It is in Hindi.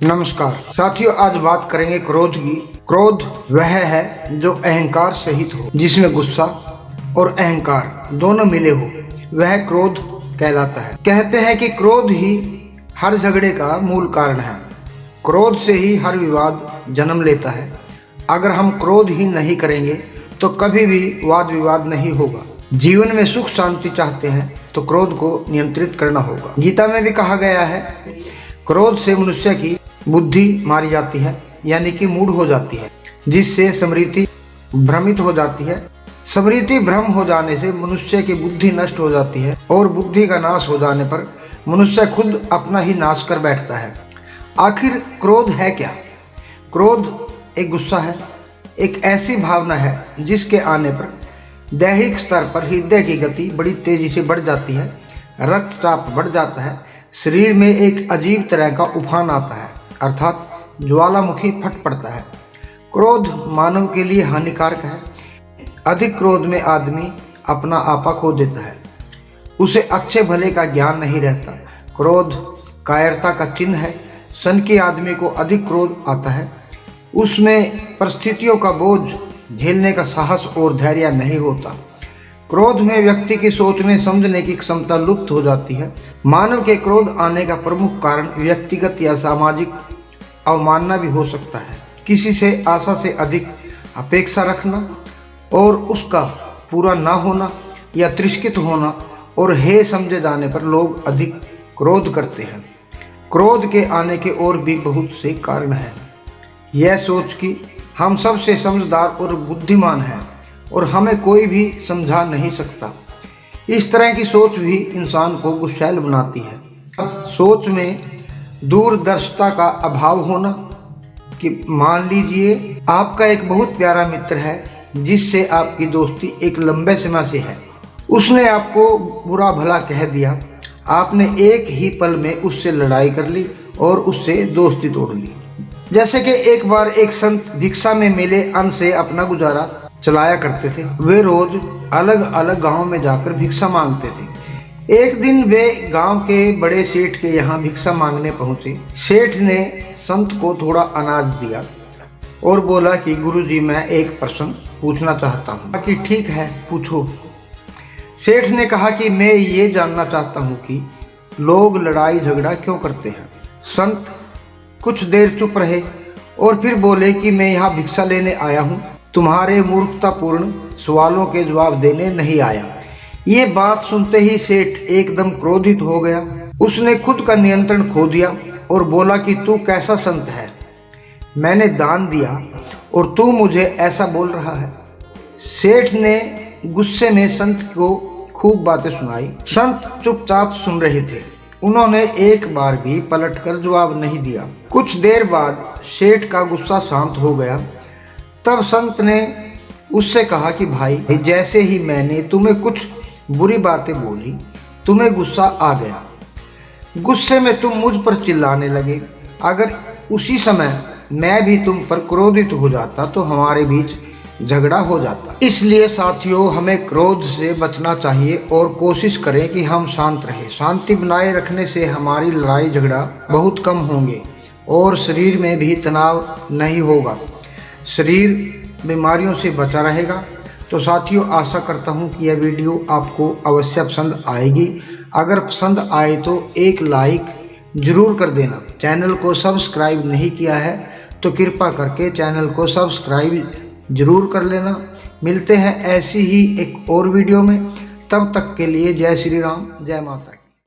नमस्कार साथियों, आज बात करेंगे क्रोध की। क्रोध वह है जो अहंकार सहित हो, जिसमें गुस्सा और अहंकार दोनों मिले हो, वह क्रोध कहलाता है। कहते हैं कि क्रोध ही हर झगड़े का मूल कारण है। क्रोध से ही हर विवाद जन्म लेता है। अगर हम क्रोध ही नहीं करेंगे तो कभी भी वाद विवाद नहीं होगा। जीवन में सुख शांति चाहते हैं तो क्रोध को नियंत्रित करना होगा। गीता में भी कहा गया है, क्रोध से मनुष्य की बुद्धि मारी जाती है, यानी कि मूढ़ हो जाती है, जिससे स्मृति भ्रमित हो जाती है। स्मृति भ्रम हो जाने से मनुष्य की बुद्धि नष्ट हो जाती है और बुद्धि का नाश हो जाने पर मनुष्य खुद अपना ही नाश कर बैठता है। आखिर क्रोध है क्या? क्रोध एक गुस्सा है, एक ऐसी भावना है जिसके आने पर दैहिक स्तर पर हृदय की गति बड़ी तेजी से बढ़ जाती है, रक्तचाप बढ़ जाता है, शरीर में एक अजीब तरह का उफान आता है, अर्थात ज्वालामुखी फट पड़ता है। क्रोध मानव के लिए हानिकारक है। अधिक क्रोध में आदमी अपना आपा खो देता है, उसे अच्छे भले का ज्ञान नहीं रहता। क्रोध कायरता का चिन्ह है। सनकी आदमी को अधिक क्रोध आता है, उसमें परिस्थितियों का बोझ झेलने का साहस और धैर्य नहीं होता। क्रोध में व्यक्ति की सोचने समझने की क्षमता लुप्त हो जाती है। मानव के क्रोध आने का प्रमुख कारण व्यक्तिगत या सामाजिक अवमानना भी हो सकता है। किसी से आशा से अधिक अपेक्षा रखना और उसका पूरा ना होना या तिरस्कृत होना और हे समझे जाने पर लोग अधिक क्रोध करते हैं। क्रोध के आने के और भी बहुत से कारण हैं। यह सोच कि हम सबसे समझदार और बुद्धिमान हैं और हमें कोई भी समझा नहीं सकता, इस तरह की सोच भी इंसान को गुस्सैल बनाती है। सोच में दूरदर्शिता का अभाव होना कि मान लीजिए आपका एक बहुत प्यारा मित्र है जिससे आपकी दोस्ती एक लंबे समय से है। उसने आपको बुरा भला कह दिया, आपने एक ही पल में उससे लड़ाई कर ली और उससे दोस्ती तोड़ ली। जैसे कि एक बार एक संत भिक्षा में मिले अन्न से अपना गुजारा चलाया करते थे। वे रोज अलग अलग गांव में जाकर भिक्षा मांगते थे। एक दिन वे गांव के बड़े सेठ के यहाँ भिक्षा मांगने पहुंचे। सेठ ने संत को थोड़ा अनाज दिया और बोला कि गुरुजी, मैं एक प्रश्न पूछना चाहता हूँ। कि ठीक है, पूछो। सेठ ने कहा कि मैं ये जानना चाहता हूँ कि लोग लड़ाई झगड़ा क्यों करते हैं। संत कुछ देर चुप रहे और फिर बोले कि मैं यहाँ भिक्षा लेने आया हूँ, तुम्हारे मूर्खतापूर्ण सवालों के जवाब देने नहीं आया। ये बात सुनते ही सेठ एकदम क्रोधित हो गया। उसने खुद का नियंत्रण खो दिया और बोला कि तू कैसा संत है, मैंने दान दिया और तू मुझे ऐसा बोल रहा है। सेठ ने गुस्से में संत को खूब बातें सुनाई। संत चुपचाप सुन रहे थे, उन्होंने एक बार भी पलटकर जवाब नहीं दिया। कुछ देर बाद सेठ का गुस्सा शांत हो गया। तब संत ने उससे कहा कि भाई, जैसे ही मैंने तुम्हें कुछ बुरी बातें बोली, तुम्हें गुस्सा आ गया। गुस्से में तुम मुझ पर चिल्लाने लगे। अगर उसी समय मैं भी तुम पर क्रोधित हो जाता तो हमारे बीच झगड़ा हो जाता। इसलिए साथियों, हमें क्रोध से बचना चाहिए और कोशिश करें कि हम शांत रहें। शांति बनाए रखने से हमारी लड़ाई झगड़ा बहुत कम होंगे और शरीर में भी तनाव नहीं होगा, शरीर बीमारियों से बचा रहेगा। तो साथियों, आशा करता हूँ कि यह वीडियो आपको अवश्य पसंद आएगी। अगर पसंद आए तो एक लाइक ज़रूर कर देना। चैनल को सब्सक्राइब नहीं किया है तो कृपया करके चैनल को सब्सक्राइब ज़रूर कर लेना। मिलते हैं ऐसी ही एक और वीडियो में, तब तक के लिए जय श्री राम, जय माता।